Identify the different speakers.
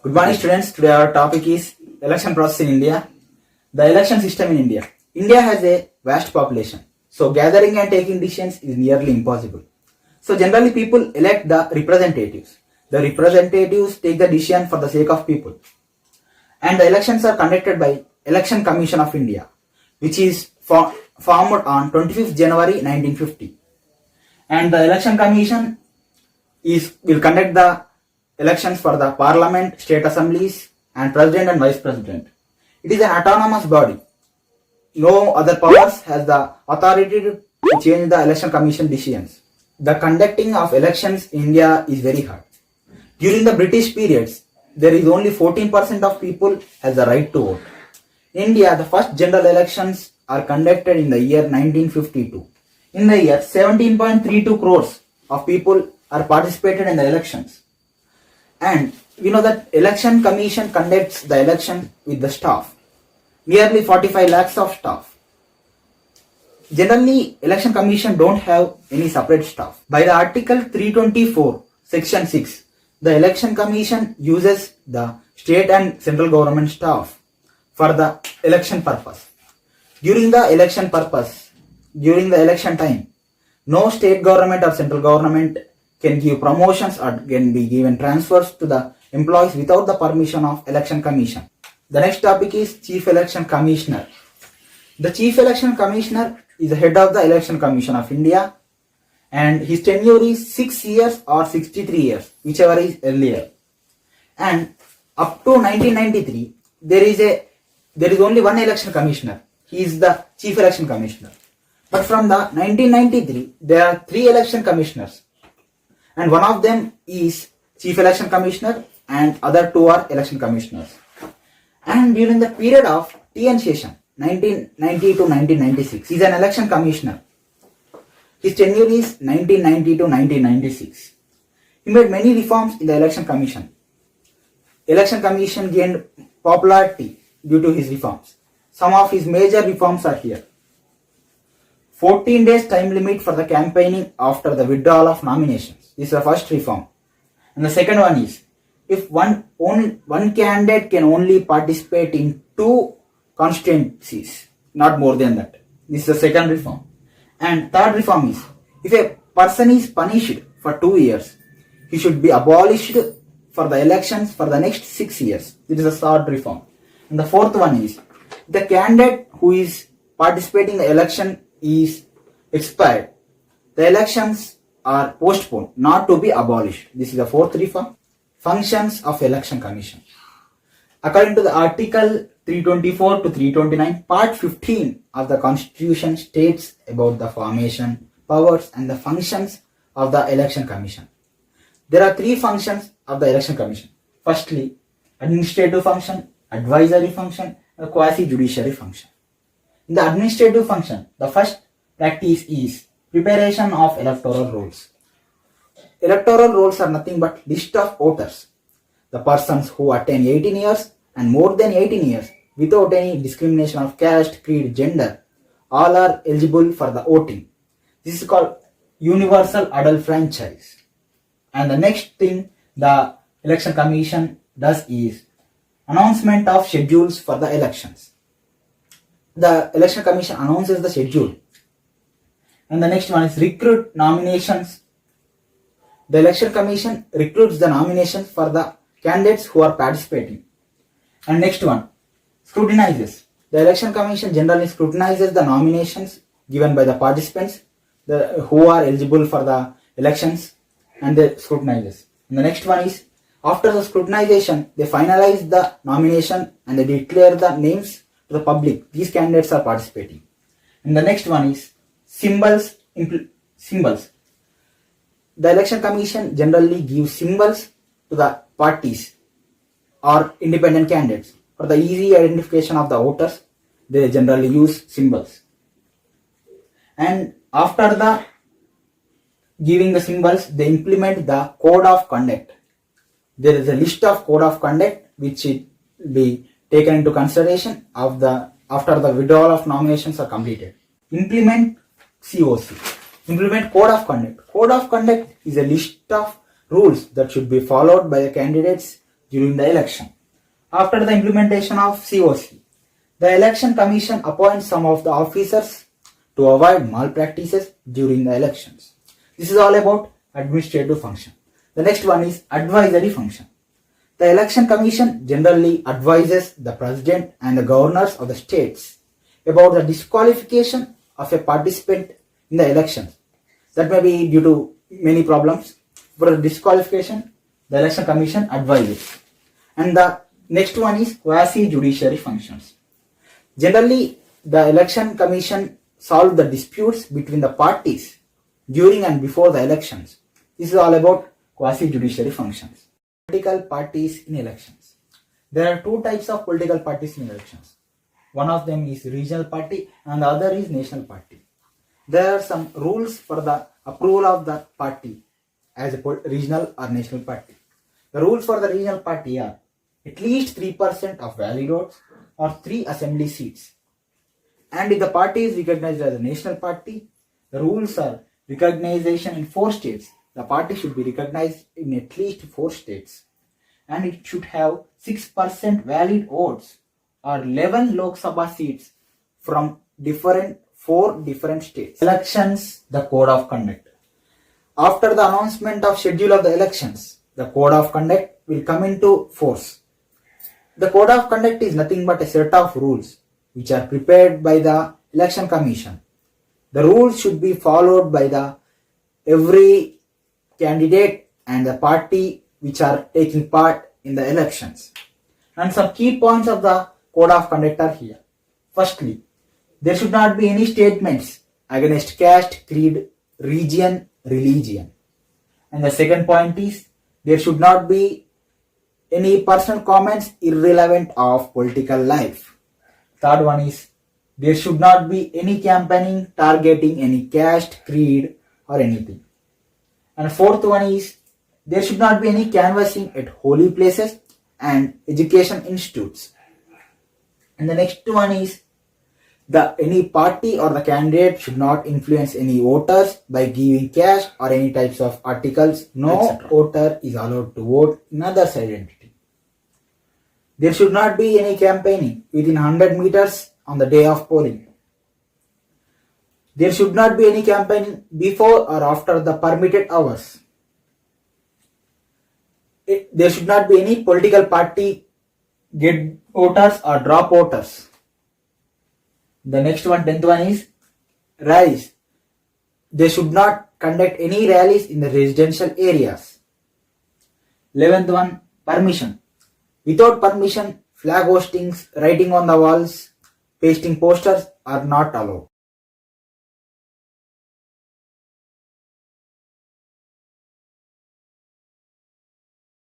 Speaker 1: Good morning, students. Today our topic is election process in India. The election system in India. India has a vast population, so gathering and taking decisions is nearly impossible. So generally people elect the representatives. The representatives take the decision for the sake of people. And the elections are conducted by Election Commission of India, which is formed on 25th January 1950. And the Election Commission will conduct the elections for the parliament, state assemblies, and president and vice president. It is an autonomous body. No other powers has the authority to change the election commission decisions. The conducting of elections in India is very hard. During the British periods, there is only 14% of people has the right to vote. In India, the first general elections are conducted in the year 1952. In the year, 17.32 crores of people are participated in the elections. And we know that election commission conducts the election with the staff. Nearly 45 lakhs of staff. Generally, election commission don't have any separate staff. By the article 324, section 6, the election commission uses the state and central government staff for the election purpose. During the election time, no state government or central government can give promotions or can be given transfers to the employees without the permission of election commission. The next topic is Chief Election Commissioner. The Chief Election Commissioner is the head of the Election Commission of India, and his tenure is 6 years or 63 years, whichever is earlier. And up to 1993, there is only one election commissioner. He is the Chief Election Commissioner. But from the 1993, there are 3 election commissioners. And one of them is Chief Election Commissioner and other 2 are election commissioners. And during the period of TN session, 1990 to 1996, he is an election commissioner. His tenure is 1990 to 1996. He made many reforms in the election commission. Election commission gained popularity due to his reforms. Some of his major reforms are here. 14 days time limit for the campaigning after the withdrawal of nominations. This is the first reform. And the second one is, if one candidate can only participate in 2 constituencies, not more than that. This is the second reform. And third reform is, if a person is punished for 2 years, he should be abolished for the elections for the next 6 years. This is the third reform. And the fourth one is, the candidate who is participating in the election is expired, the elections are postponed, not to be abolished. This is the fourth reform. Functions of Election Commission. According to the Article 324 to 329, Part 15 of the Constitution states about the formation, powers and the functions of the Election Commission. There are 3 functions of the Election Commission. Firstly, administrative function, advisory function, and quasi-judiciary function. In the administrative function, the first practice is preparation of electoral rolls. Electoral rolls are nothing but list of voters. The persons who attain 18 years and more than 18 years without any discrimination of caste, creed, gender, all are eligible for the voting. This is called universal adult franchise. And the next thing the election commission does is announcement of schedules for the elections. The election commission announces the schedule. And the next one is recruit nominations. The election commission recruits the nominations for the candidates who are participating. And next one, scrutinizes. The election commission generally scrutinizes the nominations given by the participants who are eligible for the elections, and they scrutinizes. And the next one is, after the scrutinization, they finalize the nomination and they declare the names to the public. These candidates are participating. And the next one is symbols. The election commission generally gives symbols to the parties or independent candidates. For the easy identification of the voters, they generally use symbols. And after the giving the symbols, they implement the code of conduct. There is a list of code of conduct which will be taken into consideration after the withdrawal of nominations are completed. Implement COC. Implement code of conduct. Code of conduct is a list of rules that should be followed by the candidates during the election. After the implementation of COC, the Election Commission appoints some of the officers to avoid malpractices during the elections. This is all about administrative function. The next one is advisory function. The Election Commission generally advises the President and the governors of the states about the disqualification of a participant in the elections. That may be due to many problems. For the disqualification, the Election Commission advises. And the next one is quasi-judiciary functions. Generally, the Election Commission solves the disputes between the parties during and before the elections. This is all about quasi-judiciary functions. Political parties in elections. There are two types of political parties in elections. One of them is regional party and the other is national party. There are some rules for the approval of the party as a regional or national party. The rules for the regional party are at least 3% of valid votes or 3 assembly seats. And if the party is recognized as a national party, the rules are recognition in 4 states. The party should be recognized in at least 4 states. And it should have 6% valid votes or 11 Lok Sabha seats from 4 different states. Elections, the code of conduct. After the announcement of schedule of the elections, the code of conduct will come into force. The code of conduct is nothing but a set of rules which are prepared by the Election Commission. The rules should be followed by every candidate and the party which are taking part in the elections. And some key points of the code of conduct are here. Firstly, there should not be any statements against caste, creed, region, religion. And the second point is there should not be any personal comments irrelevant of political life. Third one is there should not be any campaigning targeting any caste, creed or anything. And fourth one is there should not be any canvassing at holy places and education institutes. And the next one is any party or the candidate should not influence any voters by giving cash or any types of articles. No voter is allowed to vote in others' identity. There should not be any campaigning within 100 meters on the day of polling. There should not be any campaigning before or after the permitted hours. There should not be any political party get voters or drop voters. The next one, 10th one is rallies. They should not conduct any rallies in the residential areas. 11th one, permission. Without permission, flag hostings, writing on the walls, pasting posters are not allowed.